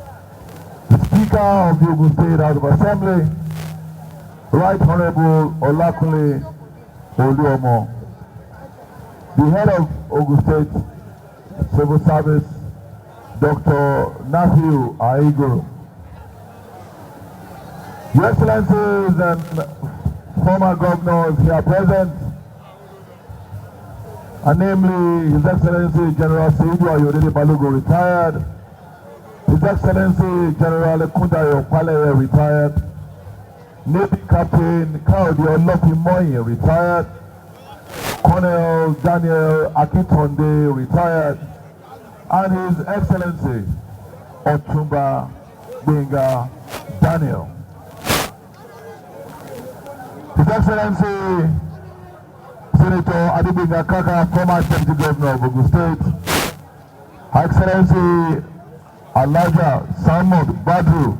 Speaker of the Ogun State House of Assembly, Right Honorable Olakunle Oluomo, the head of Ogun State Civil Service, Dr. Nafiu Aigoro, Your Excellencies and former governors here present, and namely His Excellency General Seidu Ayodele Balogun retired, His Excellency General Kundayo Palere retired, Navy Captain Kaode Olofimoyin retired, Colonel Daniel Akintonde retired, and His Excellency Otumba Gbenga Daniel. His Excellency Senator Adegbenga Kaka, former Deputy Governor of Ogun State, Her Excellency Alhaja Samud Badru,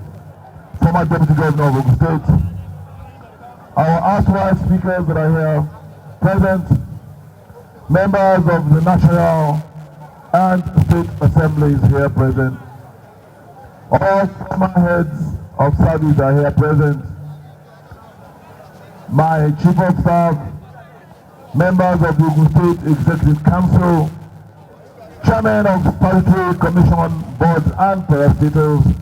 former Deputy Governor of Ogun State, our erstwhile speakers that are here present, members of the National and State Assemblies here present, all former heads of service are here present, my Chief of Staff, members of the Ogun State Executive Council, Chairman of Statutory Commission Boards and Parastatals,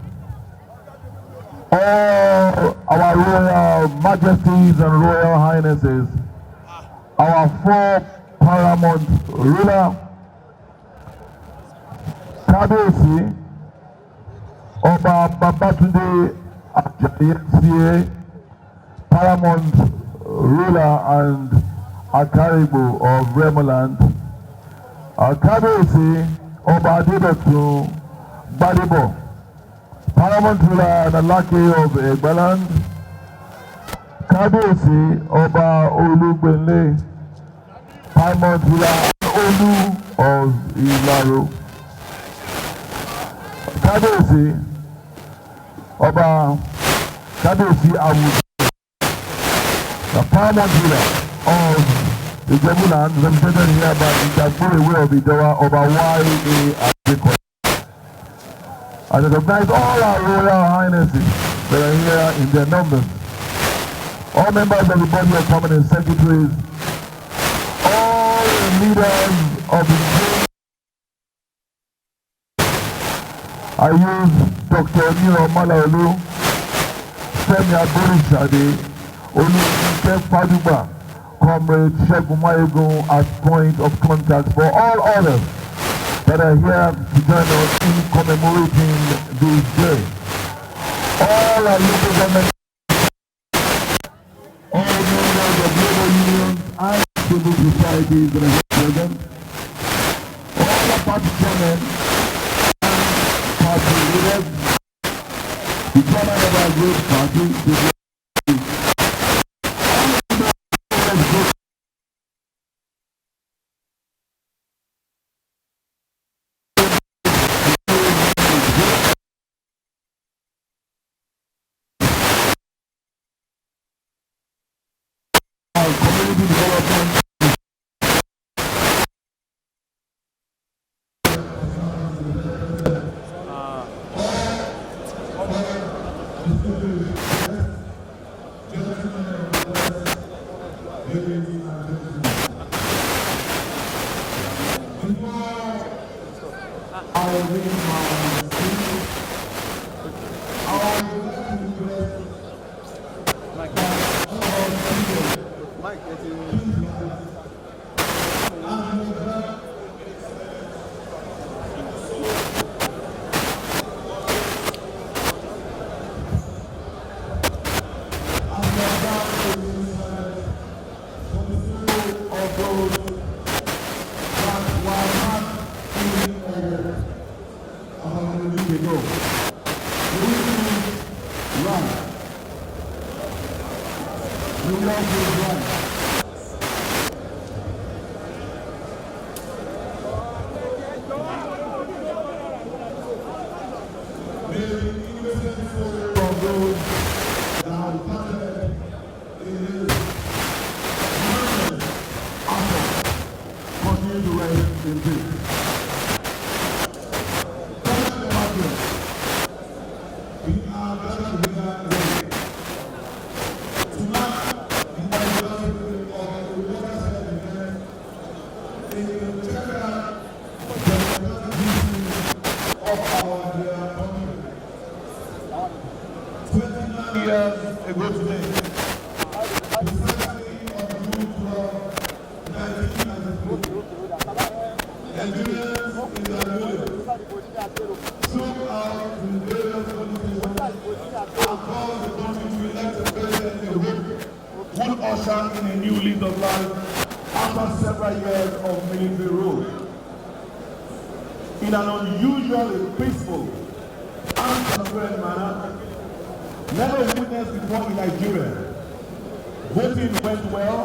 all our Royal Majesties and Royal Highnesses, our four paramount ruler, Kábíyèsí, Ọba Babátúndé Àjàyí CA, paramount ruler and Akaribo of Remoland, Kábíyèsí Ọba Adédọ̀tun Gbádébọ̀, paramount ruler and Aláké of Egbaland, Kábíyèsí Ọba Olúgbénlé, paramount ruler Olú of Ìlaro, Kábíyèsí Ọba Kábíyèsí Awùjalẹ̀, the paramount ruler of the Ijebuland, represented here by Ìjàgbórèwé of Ìjọba Ọba Y.A. Adekoya. I recognize all our Royal Highnesses that are here in their numbers, all members of the body of permanent secretaries, all leaders of the I use Dr. Niro Malaolu, Femi Aborishade, Olúfúnkẹ́ Fádúgbà, Comrade Ṣẹ́gun Máyégún as point of contact for all others that are here to join us in commemorating this day. All our local government, all members of labor unions and civil societies that are here present, all the party chairmen and party leaders, the chairman of our great party, the community development. We are gathered together again. Tonight, the Abiodun of the local state event is the general democratic history of our dear country. 29 years ago today, the Secretary of June 12, 1993, Nigerians in their millions took out the various politicians and caused the country to elect a president who would usher in a new lease of life after several years of military rule. In an unusually peaceful and transparent manner, never witnessed before in Nigeria. Voting went well,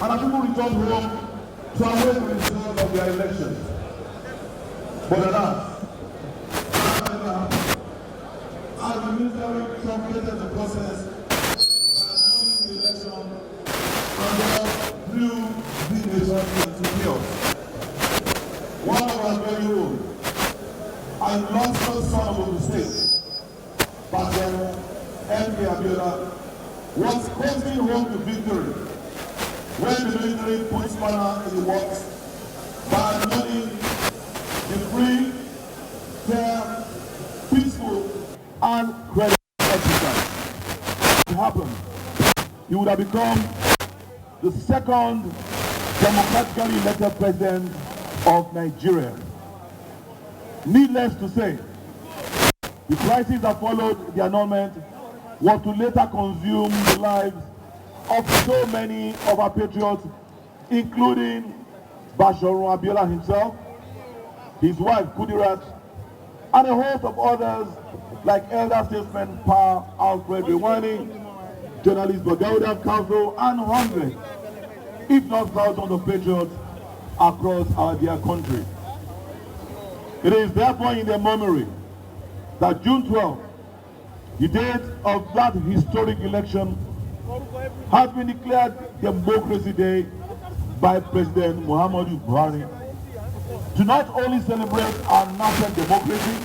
and our people returned home to await the result of their elections. But alas, as the military truncated the process by annulling the election and thus blew the nation into chaos. One of our very own, an illustrious son of Ogun State, back then, M.K.O was coasting home to victory when the military put spanner in the works by annulling the free, fair, peaceful, and credible exercise. It happened. He would have become the second democratically elected president of Nigeria. Needless to say, the crisis that followed the annulment was to later consume the lives of so many of our patriots, including Abiola himself, his wife Kudirat, and a host of others like elder statesman Pa Alfred Rewani, journalist Bagauda Council, and hundreds, if not thousands of patriots across our dear country. It is therefore in their memory that June 12th, the date of that historic election, has been declared Democracy Day by President Muhammadu Buhari to not only celebrate our nascent democracy,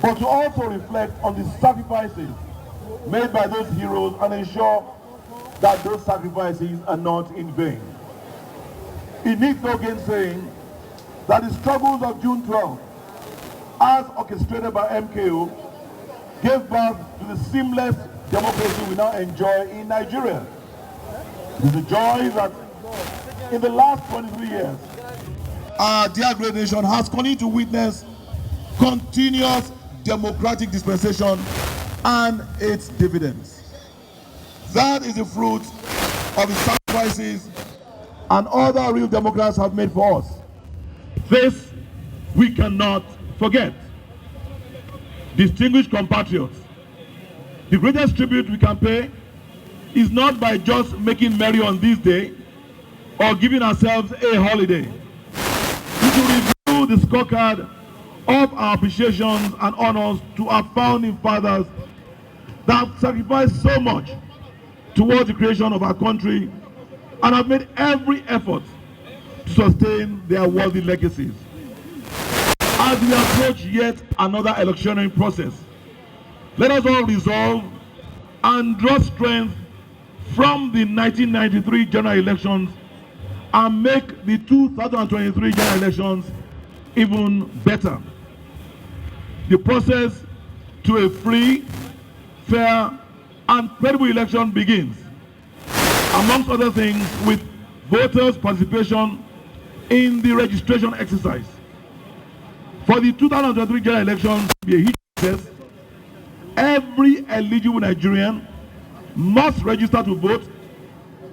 but to also reflect on the sacrifices made by those heroes and ensure that those sacrifices are not in vain. It needs no gainsaying that the struggles of June 12th, as orchestrated by M.K.O, gave birth to the seamless democracy we now enjoy in Nigeria. It is a joy that in the last 23 years, our dear great nation has continued to witness continuous democratic dispensation and its dividends. That is the fruit of the sacrifices and other real Democrats have made for us. This we cannot forget. Distinguished compatriots, the greatest tribute we can pay is not by just making merry on this day or giving ourselves a holiday. We should review the scorecard of our appreciations and honors to our founding fathers that have sacrificed so much towards the creation of our country and have made every effort to sustain their worthy legacies. As we approach yet another electionary process, let us all resolve and draw strength from the 1993 general elections and make the 2023 general elections even better. The process to a free, fair, and credible election begins, amongst other things, with voters' participation in the registration exercise. For the 2023 general elections to be a huge success, every eligible Nigerian must register to vote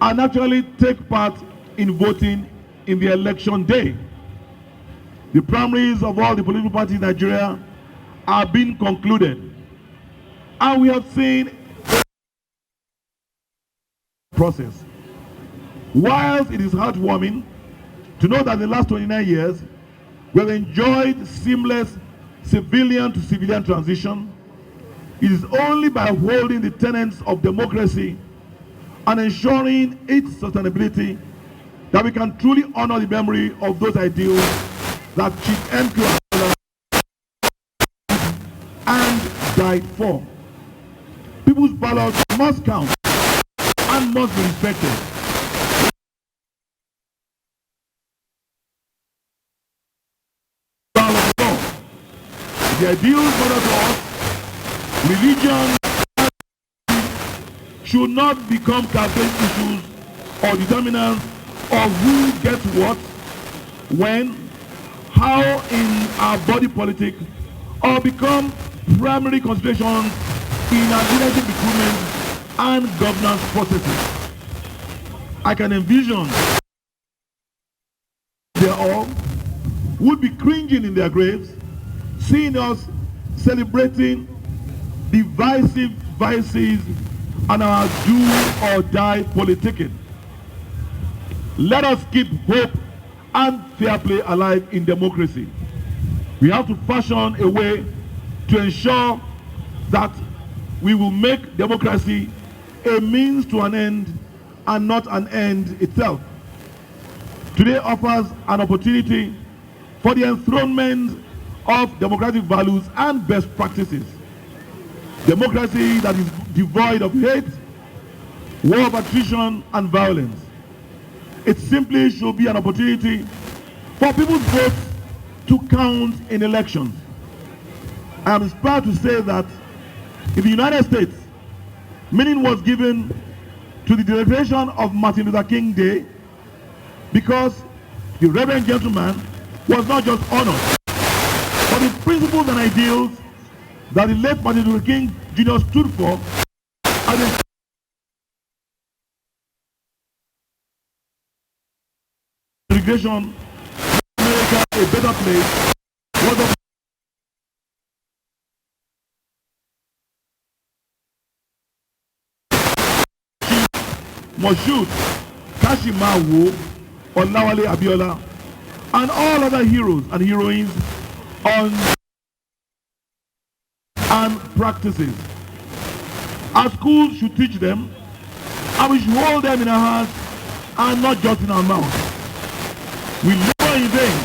and actually take part in voting in the election day. The primaries of all the political parties in Nigeria are being concluded, and we have seen the process. Whilst it is heartwarming to know that in the last 29 years, we have enjoyed seamless civilian to civilian transition, it is only by holding the tenets of democracy and ensuring its sustainability that we can truly honor the memory of those ideals that Chief M.K.O and died for. People's ballots must count and must be respected. The ideals matter to us. Religion should not become campaign issues or determinants of who gets what, when, how in our body politic, or become primary considerations in our leadership recruitment and governance processes. I can envision they all would be cringing in their graves, seeing us celebrating divisive vices and our do or die politicking. Let us keep hope and fair play alive in democracy. We have to fashion a way to ensure that we will make democracy a means to an end and not an end itself. Today offers an opportunity for the enthronement of democratic values and best practices. Democracy that is devoid of hate, war of attrition, and violence. It simply should be an opportunity for people's votes to count in elections. I am inspired to say that in the United States, meaning was given to the celebration of Martin Luther King Day because the reverend gentleman was not just honored, but the principles and ideals that the late Martin Luther King Jr. stood for as a segregation, America a better place, was a Moshood, Kashimawo, Olawale Abiola, and all other heroes and heroines on and practices. Our schools should teach them, and we should hold them in our hearts and not just in our mouths. We never in vain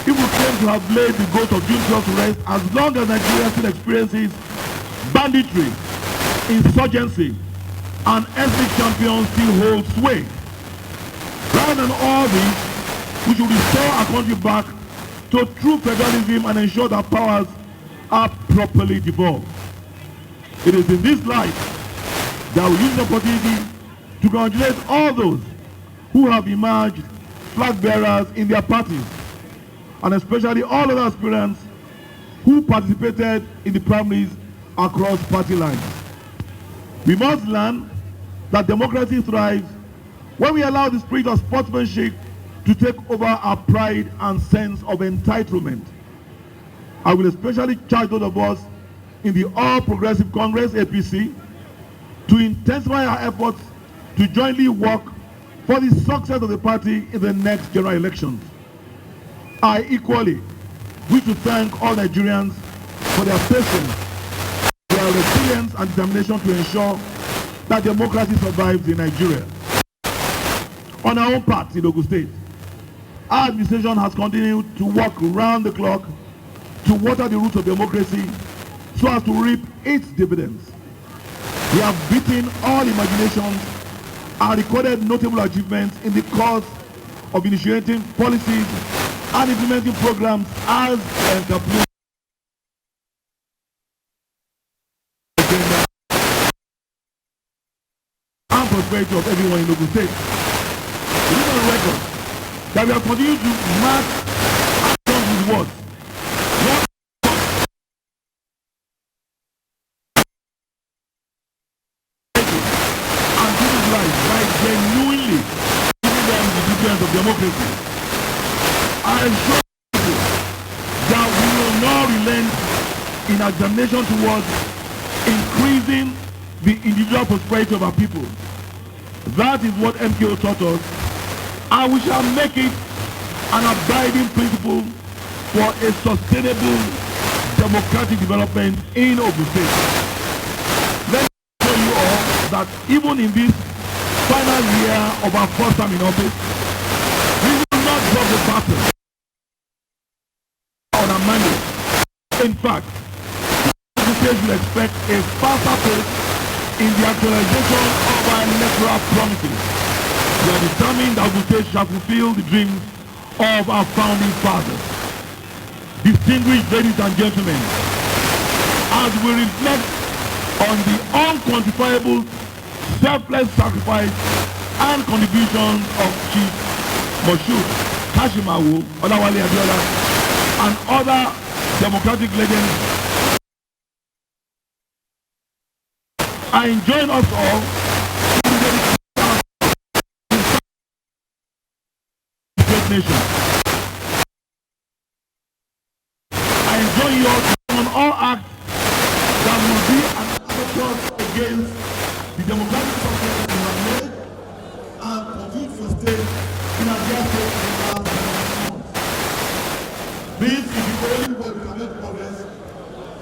if we claim to have laid the ghost of June 12 to rest as long as Nigeria still experiences banditry, insurgency, and ethnic champions still hold sway. Rather than all this, we should restore our country back to true federalism and ensure that powers are properly devolved. It is in this light that we use the opportunity to congratulate all those who have emerged flag bearers in their parties, and especially all other aspirants who participated in the primaries across party lines. We must learn that democracy thrives when we allow the spirit of sportsmanship to take over our pride and sense of entitlement. I will especially charge those of us in the All Progressive Congress, APC, to intensify our efforts to jointly work for the success of the party in the next general elections. I equally wish to thank all Nigerians for their patience, their resilience and determination to ensure that democracy survives in Nigeria. On our own part in Ogun State, our administration has continued to work round the clock to water the roots of democracy so as to reap its dividends. We have beaten all imaginations and recorded notable achievements in the course of initiating policies and implementing programs as entrepreneurs and prosperity of everyone in Ogun State. It is on record that we have continued to mark actions with words. And this is right by genuinely giving them the difference of democracy. I assure you that we will not relent in our examination towards increasing the individual prosperity of our people. That is what M.K.O taught us, and we shall make it an abiding principle for a sustainable democratic development in Ogun State. Let me show you all that even in this final year of our first term in office, we will not drop the battle on our mandate. In fact, we will State should expect a faster pace in the actualization of our electoral promises. We are determined that Ogun State shall fulfill the dreams of our founding fathers. Distinguished ladies and gentlemen, as we reflect on the unquantifiable selfless sacrifice and contributions of Chief Moshood Kashimawo Olawale Abiola and other democratic legends, I enjoin us all to great nation. I enjoin you all to on all acts that will be an attack against the democratic success we have made and continue to sustain in Abia State in the last months. This is the only way we can make progress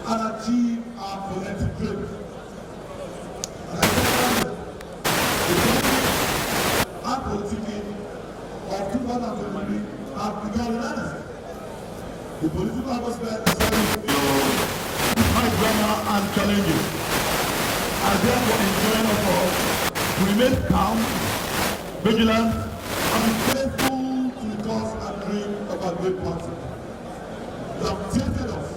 and achieve our collective dreams. And I tell you, the government and politicking of 2023 have begun in earnest. The political atmosphere is very filled with high drama and challenges. I therefore enjoin us all to remain calm, vigilant, and be faithful to the cause and dream of our great party. You have tested us.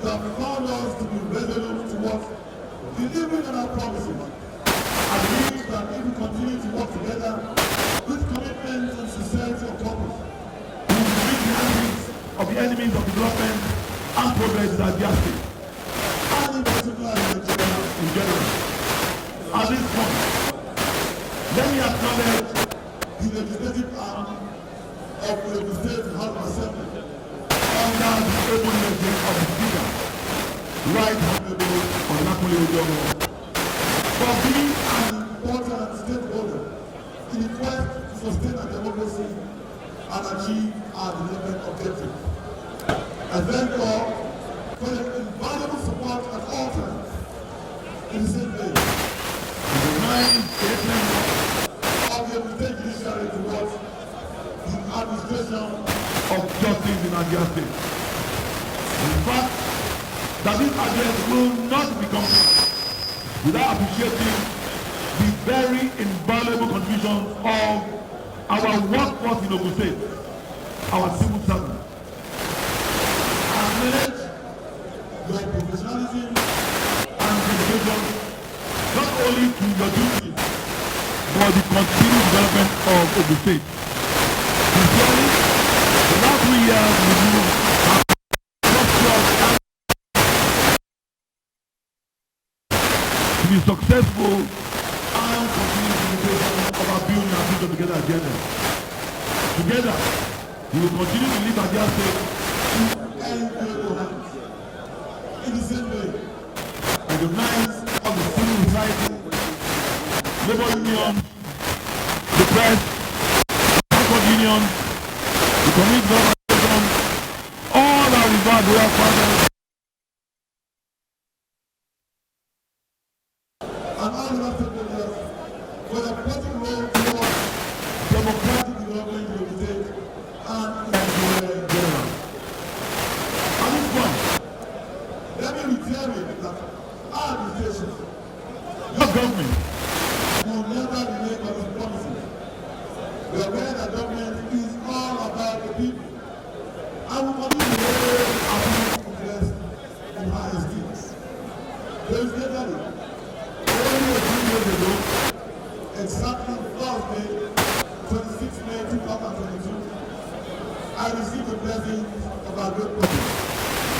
You have found us to be resolute towards delivering on our promises. I believe that if we continue to work together with commitment and sincerity of purpose, we will meet the enemies of the enemies of development and progress in Abia State, and in particular in general. At this point, let me acknowledge the legislative arm of the Ogun State House of Assembly under the able leadership of the Speaker, Right Honorable Ogun for being an important stakeholder in the quest to sustain our democracy and achieve our development objectives. I thank you all for the invaluable support at all times. In the same way, we remind the excellence of the Ogun State judiciary towards the administration of justice in Abia State. In fact, that this address will not be complete without appreciating the very invaluable contributions of our workforce in Ogun State, our civil servants. I acknowledge your professionalism and dedication not only to your duties but the continued development of Ogun State. Sincerely, the last 3 years we have to be successful and continue the implementation of our building and future together agenda. Together, we will continue to live Abia State in the same way. Recognize of the civil society, labor unions, the press, record unions, the community organizations, all our regard royal fathers. And all the stakeholders for the putting role towards democratic development in the state and in general. At this point, let me reiterate that our administration, your government, will never relate on its promises. We are aware that government is all about the people, and we continue to raise our people's interest in high esteem. Coincidentally, only a few days ago, exactly Thursday, 26 May 2022, I received the blessing of our great prophet,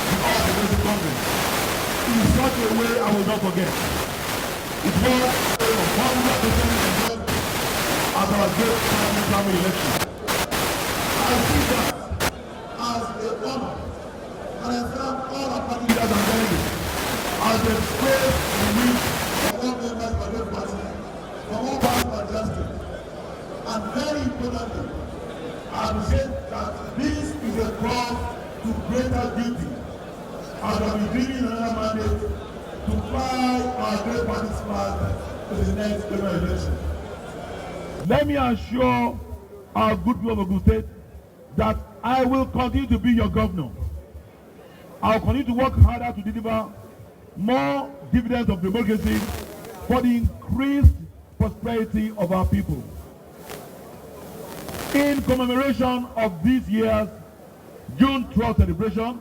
the All-Domestic Congress, in such a way I will not forget. It was a 100% endorsement as our great primary election. I see that as a honor, and I thank all our party leaders and delegates as a space in which all members of the party from all parts of justice. And very importantly, I would say that this is a call to greater duty as we are beginning another mandate to fly our great party's flag to the next general election. Let me assure our good people of Ogun State that I will continue to be your governor. I will continue to work harder to deliver more dividends of democracy for the increased prosperity of our people. In commemoration of this year's June 12th celebration,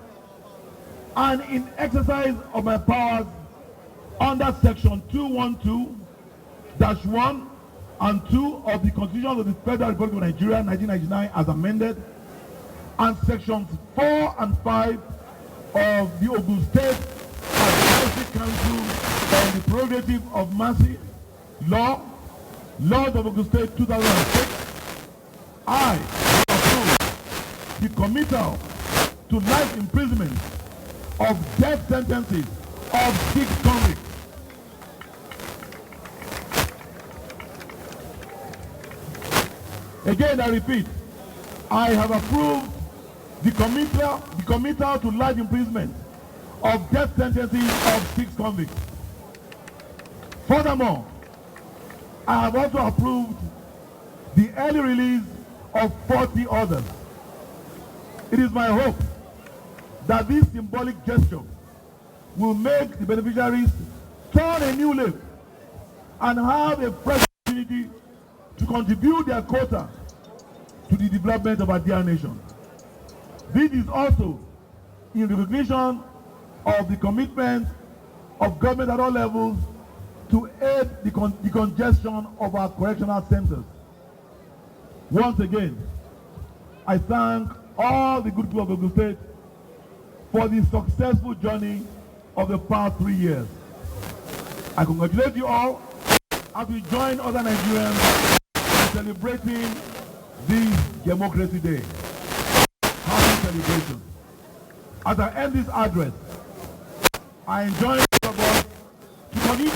and in exercise of my powers under Section 212-1 and 2 of the Constitution of the Federal Republic of Nigeria, 1999, as amended, and Sections 4 and 5 of the Ogun State Council on the Prerogative of Mercy, Laws of Ogun State 2006, I approve the committal to life imprisonment of death sentences of 6 convicts. Again, I repeat, I have approved the committal to life imprisonment of death sentences of 6 convicts. Furthermore, I have also approved the early release of 40 others. It is my hope that this symbolic gesture will make the beneficiaries turn a new leaf and have a fresh opportunity to contribute their quota to the development of our dear nation. This is also in recognition of the commitment of government at all levels to aid the congestion of our correctional centers. Once again, I thank all the good people of Ogun State for the successful journey of the past 3 years. I congratulate you all as we join other Nigerians in celebrating this Democracy Day. Happy celebration. As I end this address, I enjoin all of us to continue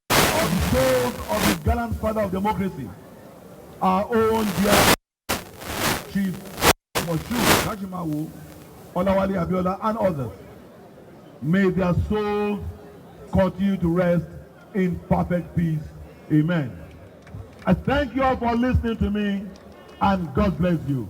of the souls of the gallant father of democracy, our own dear Chief Moshood Olawale Abiola, and others. May their souls continue to rest in perfect peace. Amen. I thank you all for listening to me, and God bless you.